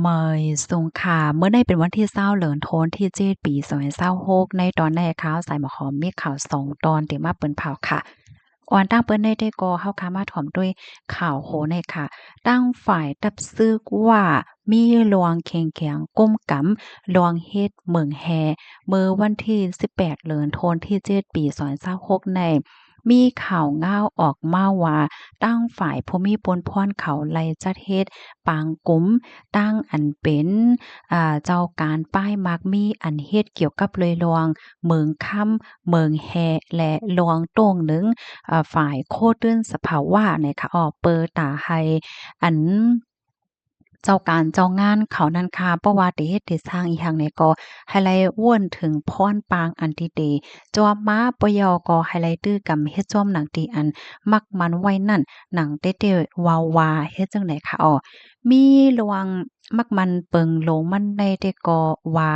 เมยสุงค่ะเมื่อได้เป็นวันที่20เหลินโทนที่7ปี2026ในตอนแรกข่าวสายหมอหอมมีข่าว2ตอนที่มาเปิ้นเผาค่ะออนตั้งเปิ้นได้ก็เฮาค่ะมาถ่อมด้วยข่าวโหในค่ะตั้งฝ่ายตับซึกว่ามีลวงแข็งๆก้มกำลวงเฮ็ดเหมืองแฮเมื่อวันที่18เหลินโทนที่7ปี2026ในมีข่าวง้าวออกมาว่าตั้งฝ่ายผู้มีปนพรเขาไล่จัดเฮ็ดปางกุมตั้งอันเป็นเจ้าการป้ายมักมีอันเฮ็ดเกี่ยวกับเลยลวงเมืองค่ำเมืองแฮและลวงโต้งหนึ่งฝ่ายโคตื้นสภาวะเนี่ยค่ะเปิดตาให้อันเจ้าการเจ้างานเขานั้นค่ะเพราะว่าได้เฮ็ดได้สร้างอีหยังเนี่ยก็ไฮไลต์ว่นถึงพรปางอันที่ดีจอมมาปยอก็ไฮไลต์ตื้อกำเฮ็ดจ้อมหนังที่อันมักมันไว้นั่นหนังเต้ๆวาๆเฮ็ดจังได๋คะมีระวังมักมันเปิงโลงมันได้แต่ก็ว่า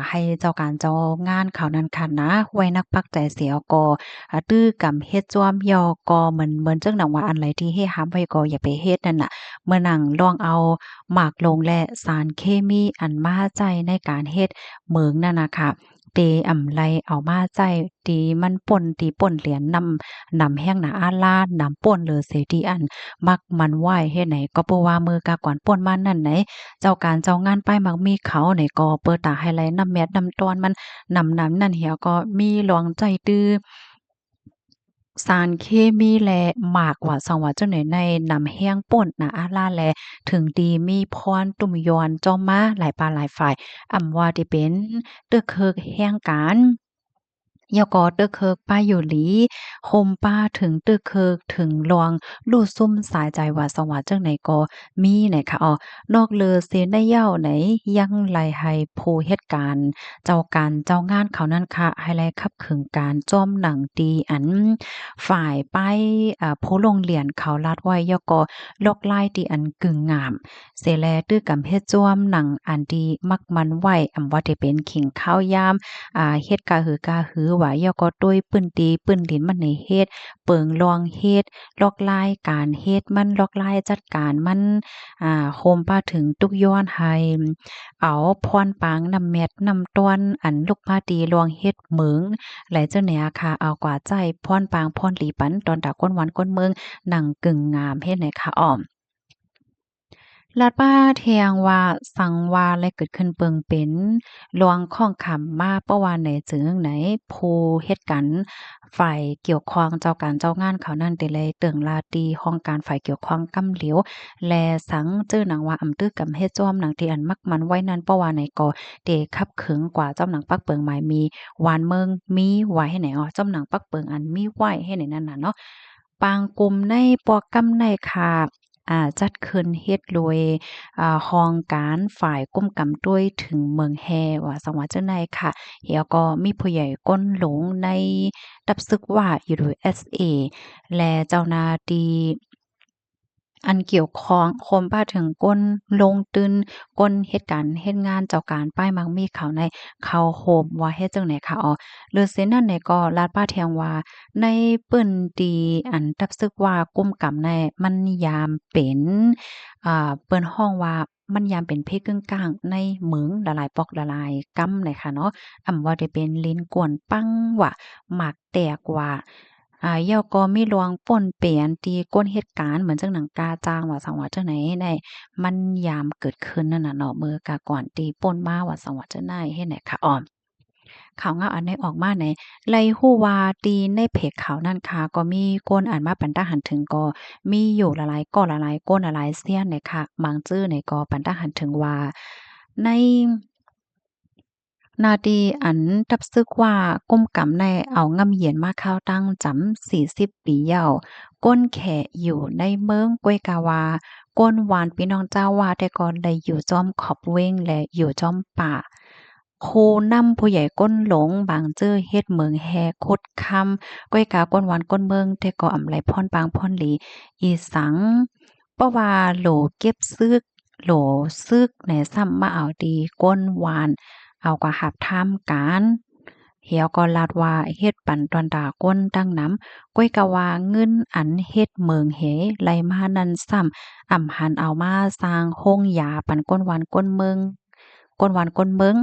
ให้เจ้าการเจ้างานเขานั้นค่ะนะไว้นักปักใจเสียก็ตื้อกำเฮ็ดจ้อมยอก็เหมือนจังหนังว่าอันไหนที่เฮ็ดห้ามไว้ก็อย่าไปเฮ็ดนั่นน่ะเมื่อหนังลองเอาหมากลงและสารเคมีอันมาใจในการเฮ็ดเหมืองนั่นน่ะค่ะเตอำไลเอามาใจตีมันป่นตีป่นเหรียญนำแห้งหนาอาลาดนำป่นเลยเสียทีอันมักมันไหวเฮ็ดไหนก็บ่ว่ามือกะก่อนป่นมานั่นไหนเจ้าการเจ้างานป้ายมักมีเขาไหนก็เปิดตาไฮไลต์นำแมตนำตอนมันนำนั้นนั่นเหี่ยวก็มีหลวงใจตื้อสารเคมีและหมากว่าสังว่าจังไหนในนำแห้งป่นน่ะอาลาแลถึงดีมีพรตุ่มยอนจอมมาหลายปาหลายฝ่ายว่าที่เป็นตึกเคิกแห่งการยกอตึกเคิกป้าอยู่หลีโฮมป้าถึงตึกเคิกถึงลวงลู่ซุ่มสายใจว่าสว่าจังไหนก็มีไหนคะนอกเลอเสียได้เย้าไหนยังไหลให้ผู้เฮ็ดการเจ้าการเจ้างานเขานั้นค่ะให้ไลขับขึงการจ้อมหนังดีอันฝ่ายป้ายผู้ลงเหรียญเขาลาดไว้ยกอลอกลายที่อันกึ่งงามเสแลตื้อกำเฮ็ดจ้วมหนังอันดีมักมันไว้ว่าที่เป็นขิงข้าวยามเฮ็ดกาหือว่ายก็ต้วยปื้นตีปื้นดินมันในเฮ็ดเปิงลองเฮ็ดลอกลายการเฮ็ดมันลอกลายจัดการมันโฮมป้าถึงตุกย้อนให้เอาพรปางนำแมตนำต้วนอันลูกพาตีลวงเฮ็ดเหมืองไหลเจ้าเนี่ยค่ะเอากว่าใจพรปางพรหลีปันตอนตาก้นวันก้นเมืองหนังกึ่งงามเฮ็ดไหนคะลาดป้าแทงว่าสังวาและเกิดขึ้นเปิงเป็นลวงข้องคำมาเป้าว่าไหนจึงไหนผู้เฮ็ดกันฝ่ายเกี่ยวข้องเจ้าการเจ้างานเขานั่นแต่เลยเติงลาตีห้องการฝ่ายเกี่ยวข้องกำเหลียวแลสังเจอหนังว่าอำตื้อกำเฮ็ดจ้อมหนังที่อันมักมันไว้นั้นเป้าว่าไหนก็เตคับขึงกว่าเจ้าหนังปักเปิงหมายมีหวานเมืองมีไว้ให้ไหนเจ้าหนังปักเปิงอันมีไว้ให้ไหนนั่นน่ะเนาะปางกลุ่มในปอกกำในค่ะจัดขึ้นเฮ็ดโดยห้องการฝ่ายก้มกำด้วยถึงเมืองแฮว่าสังหวัดเจ้าในค่ะแล้วก็มีผู้ใหญ่ก้นหลงในดับซึกว่า USA และเจ้าหน้าที่อันเกี่ยวข้องคมป้าถึงก้นลงตื่นก้นเหตุการณ์เฮ็ดงานเจ้าการป้ายมักมีเขาในเขาโฮมว่าเฮ็ดจั่งใดค่ะหรือเซ็นนั่นเนี่ยก็ลาดป้าแทงว่าในเปิ้นตีอันทับซึกว่ากุมกำในมันยามเป็นเปิ้นฮ้องว่ามันยามเป็นเพศกึ่งกลางในเหมืองละลายปอกละลายกำน่ะค่ะเนาะว่าได้เป็นลิ้นกวนปังว่าหมากแตกว่ายอก็มีหลวงป่นเปลี่ยนตีก้นเหตุการณ์เหมือนจังหนังกาจ้างว่าสังว่าจังไหนได้มันยามเกิดขึ้นนั่นน่ะเนาะมื้อกาก่อนตีป่นมาว่าสังว่าจังได๋เฮ็ดไหนคะข่าวงาอันใดออกมาไหนไลฮู้ว่าตีในเพจข่าวนั้นค่ะก็มีคนอ่านมาปันตาหันถึงก็มีอยู่หลายๆก็หลายๆก้นหลายๆเสี้ยนเนี่ยค่ะบางจื้อเนี่ยก็ปันตาหันถึงว่าในนาดีอันทับซึกว่าก้มกำในเอางำเหยียนมาข้าวตั้งจำ40ปีเหย้าก้นแขอยู่ในเมืองกวยกาวาก้นหวานพี่น้องเจ้าว่าแต่ก่อนได้อยู่จอมขอบเว้งและอยู่จอมป่าโคนำผู้ใหญ่ก้นหลงบางเจ้อเฮ็ดเมืองแฮคดคำก้อยกาก้นหวานก้นเมืองแต่ก็อำไลพรปางพรหลีอีสังเพราะว่าโหลเก็บซึกโหลซึกในซ้ำมาเอาดีก้นหวาน เอาก็หับท่ามการ เหี่ยวก็ลาดว่าเฮ็ดปันตอนดาก้นตั้งน้ำก้อยกะว่าเงินอันเฮ็ดเมืองเหไหลมานั่นซ้ำหันเอามาสร้างโรงยาปันก้นหวานก้นเมืองก้นหวานก้นเมือง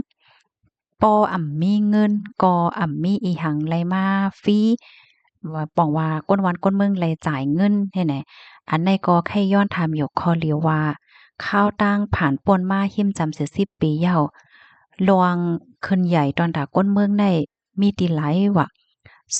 ปอมีเงินกมีอีหังไหลมาฟรีว่าป้องว่าก้นหวานก้นเมืองไหลจ่ายเงินให้แหนอันในก็แค่ย้อนถามอยู่ข้อเลียวว่าข้าวตั้งผ่านป่นมาหิมจำเสีย10 ปีเย้าลวงขึ้นใหญ่ตอนดาก้นเมืองได้มีติหลายว่ะ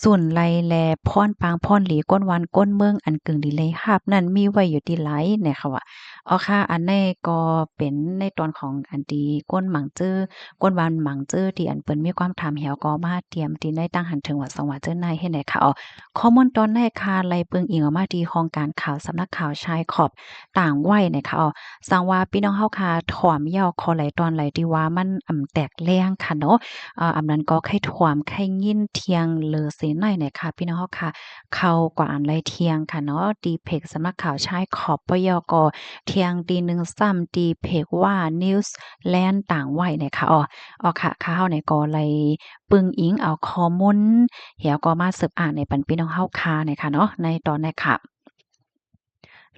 ส่วนไลแลพรปางพรหลีก้นวันก้นเมืองอันกึ่งดีเลยหาบนั่นมีไว้อยู่ที่หลายเนี่ยค่ะว่าอ๋อค่ะอันนี้ก็เป็นในตอนของอันที่ก้นหมังจื้อก้นวันหมังจื้อที่อันเปิ้นมีความถามเหี่ยวก็มาเตรียมที่ได้ตั้งหันถึงว่าสวัสดิ์เจ้าในให้ไหนค่ะอ๋อข้อมูลตอนในค่ะไลเปิงอิงออกมาที่โครงการข่าวสำนักข่าวชายขอบต่างวัยเนี่ยค่ะอ๋อสังว่าพี่น้องเฮาค่ะถ่อมยาวคอไหลตอนไหลที่ว่ามันแตกแรงค่ะเนาะอำนั้นก็ไข้ถ่วมไข้ยินเทียงเลอเสนในเนี่ยค่ะพี่น้องเฮาค่ะเข้ากว่าอันไรเที่ยงค่ะเนาะดีเพกสำนักข่าวชายขอบปยกเที่ยงตีหนึ่งซ้ำดีเพกว่านิวส์แลนด์ต่างวัยเนี่ยค่ะค่ะข้าวเนี่ยก็เลยปึงอิงเอาข้อมูลเหี่ยวก็มาสืบอ่านในปันพี่น้องเฮาค่ะเนี่ยค่ะเนาะในตอนนี้ค่ะ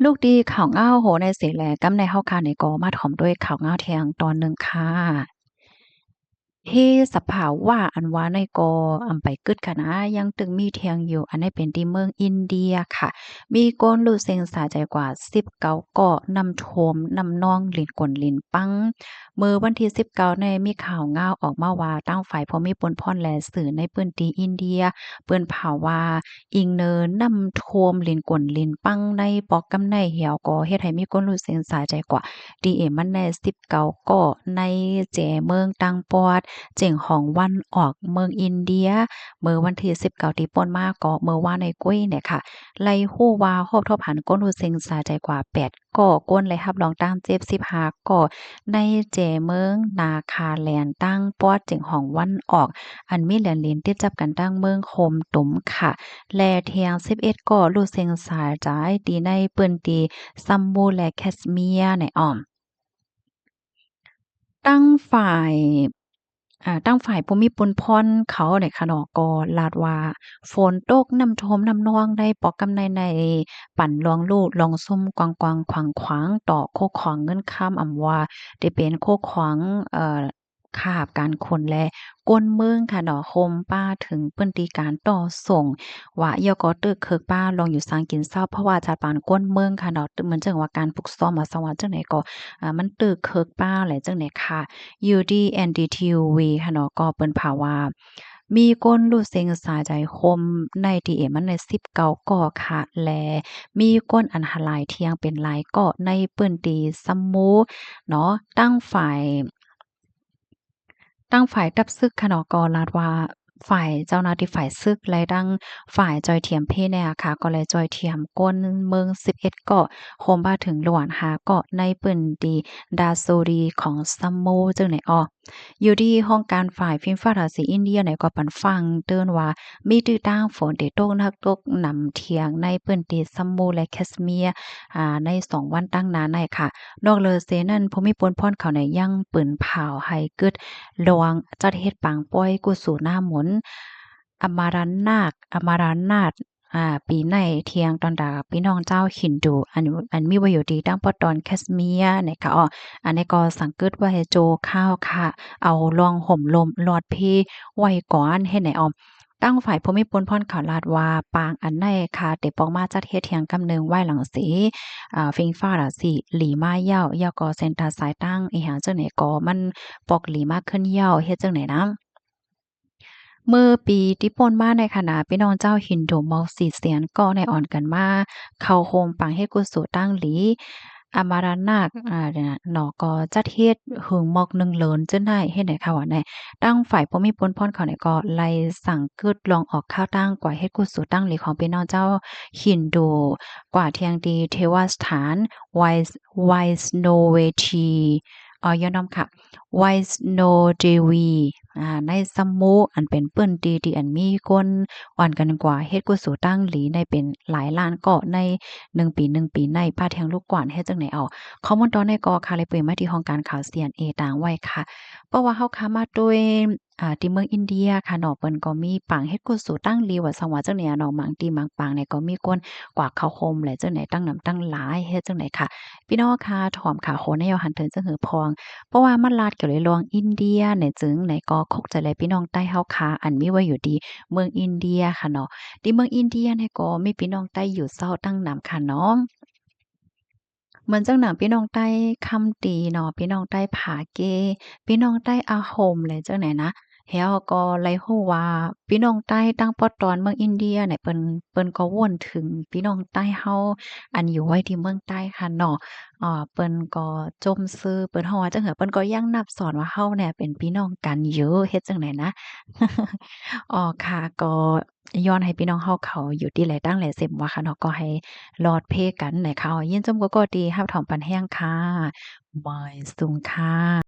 ลูกดีข่าวเงาโหในเสียแหลกำในเฮาค่ะนี่ก็มาถ่อมด้วยข่าวเงาเที่ยงตอนหนึ่งค่ะเฮสภาว่าอันว่าในก็ไปกึดค่ะนะยังตึงมีเทียงอยู่อันนี้เป็นที่เมืองอินเดียค่ะมีก้นลูกเซ็งสาใจกว่า19เกาะนำโทมนำนองหลินกลลินปังเมื่อวันที่19ในมีข่าวง่าวออกมาว่าตั้งฝ่ายพอมีปนพ่อนแลสื่อในปื้นตีอินเดียเปิ้นเผาว่าอิงเนินนำโทมลินกลลินปังในปอกกำในเหี่ยวก็เฮ็ดให้มีก้นลูกเซ็งสาใจกว่าดีเอมันใน19เกาะในแจเมืองตังปอด เจ๋งของวันออกเมืองอินเดียเมื่อวันที่19ที่ป่นมาก็เมื่อวานในกุ้ยเนี่ยค่ะไล่ฮู้ว่าฮอบทบหันก้นหูเซ็งสาใจกว่า8ก่อก้นเลยรับรองตั้งเจ็บ15ก่อในเจเมืองนาคาแลนตั้งปอดเจ๋งของวันออกอันมีแหลนลินติดจับกันตั้งเมืองโคมตุ่มค่ะแลเทียง11ก่อลูเซ็งสาใจตีในปืนตีซัมบูและแคสเมียในอ้อมตั้งฝ่าย ตั้งฝ่ายภูมิพลพรเขาเนี่ยค่ะเนาะก็ลาดว่าฝนตกน้ำท่วมน้ำนองได้ปอกกำในปั่นลวงลูกลองซุ่มกวางๆขวางๆต่อโคขวางเงินค้ำว่าได้เป็นโคขวางคาบการคนและก้นเมืองค่ะเนาะโฮมป้าถึงเปิ้นตีการต่อส่งว่ายก็ตึกเคิกป้าลองอยู่สร้างกินเศร้าเพราะว่าจัดปานก้นเมืองค่ะเนาะเหมือนจังว่าการฝึกซ้อมมาสว่าจังไหนก็มันตึกเคิกป้าแหละจังไหนค่ะ UDNDTV ค่ะเนาะก็เปิ้นภาว่ามีก้นรูดเซ็งสาใจคมในทีเอมันใน19ก่อค่ะและมีก้นอันหลายเที่ยงเป็นหลายเกาะในปื้นตีซัมมูเนาะตั้งฝ่ายตับซึกค่ะเนาะก็ลาดว่าฝ่ายเจ้าหน้าที่ฝ่ายซึกและดังฝ่ายจอยเทียมเพเนี่ยค่ะก็เลยจอยเทียมก้นเมือง11เกาะโฮมบ้าถึงหลวนหาเกาะในปื้นตีดาโซดีของซัมมูจึงไหนอยู่ที่ห้องการฝ่ายฟิล์มฟ้าราศีอินเดียเนี่ยก็ปันฟังเตือนว่ามีตื้อตั้งฝนที่ตกหนักตกนำเทียงในพื้นที่ซัมมูและแคสเมียร์ใน2วันตั้งนานในค่ะนอกเลยเซนั้นภูมิพลพรเขาในยังปืนเผาให้กึดระวังจัดเฮ็ดปางป้อยกุสู่หน้าหมุนอมารานาถปีในเที่ยงตอนดาพี่น้องเจ้าฮินดูอันมีไว้อยู่ดีตั้งปอตอนแคสเมียร์นะคะอันนี้ก็สังเกตว่าให้โจข้าวค่ะเอาลองห่มลมหลอดพี่ไว้ก่อนให้ไหนตั้งฝ่ายภูมิพลพรข่าวลาดว่าปางอันในค่ะเตปองมาจัดเฮ็ดเถียงกำเนึงไหว้หลังสีฟิงฟ้าล่ะสิหลีมาเย้ายาก็เซ็นตาสายตั้งอีหยังจังไหนก็มันปอกหลีมาขึ้นเย้าเฮ็ดจังไหนนะ เมื่อปีที่ป่นมาในคณะพี่น้องเจ้าหินโดมอกสีเสียนก็ในอ่อนกันมาเข้าโฮมปังเฮ็ดกุศลตั้งหลีอมารานาคเนี่ยเนาะก็จัดเฮ็ดหึงมอกหนึ่งเลินจึงได้เฮ็ดให้ค่ะว่าในตั้งฝ่ายบ่มีปนพรเขาเนี่ยก็ไล่สั่งกึดลองออกข้าวตั้งกว่าเฮ็ดกุศลตั้งหลีของพี่น้องเจ้าหินโดกว่าเทียงดีเทวสถาน Vaishnaveti ย่อน้อมค่ะ Vaishno Devi ในสมุอันเป็นเปิ้นตีที่อันมีคนอ่อนกันกว่าเฮ็ดกุสู่ตั้งหลีในเป็นหลายล้านเกาะใน1 ปีในป้าแทงลูกกว่านเฮ็ดจังไหนเอาข้อมูลตอนในกอค่ะเลยเปิดมาที่ห้องการข่าว CNA ต่างไว้ค่ะเพราะว่าเฮาค้ามาด้วยที่เมืองอินเดียค่ะเนาะเปิ้นก็มีปางเฮ็ดกุสู่ตั้งหลีว่าสังว่าจังเนี่ยเนาะบางที่บางปางเนี่ยก็มีคนกว่าเขาโฮมและจังไหนตั้งนำตั้งหลายเฮ็ดจังไหนค่ะพี่น้องค่ะถ่อมขาโคในเอาหันเถิงจังหือพอง เพราะว่ามันลาดเกี่ยวเลยลวงอินเดียเนี่ยจึงไหนก็คกจะเลยพี่น้องใต้เฮาค่ะอันมีไว้อยู่ดีเมืองอินเดียค่ะเนาะที่เมืองอินเดียเนี่ยก็มีพี่น้องใต้อยู่เศร้าตั้งนำค่ะเนาะ เหมือนจังหนังพี่น้องใต้คำตีเนาะพี่น้องใต้ผาเกพี่น้องใต้อาโฮมเลยจังไหนนะเฮาก็เลยฮู้ว่าพี่น้องใต้ตั้งปอตอนเมืองอินเดียเนี่ยเปิ้นก็วนถึงพี่น้องใต้เฮาอันอยู่ไว้ที่เมืองใต้ค่ะเนาะเปิ้นก็จมซื่อเปิ้นฮ้อว่าจังเหอเปิ้นก็ยังนับสอนว่าเฮาเนี่ยเป็นพี่น้องกันอยู่เฮ็ดจังไดนะอ๋อค่ะก็ย้อนให้พี่น้องเฮาเขาอยู่ที่แหลตั้งแหลเส็มว่าค่ะเนาะก็ให้ ลอดเพกันไหนข่าวยินจมก็ดีฮับถอมปันแห้งค่ะบายสุงค่ะ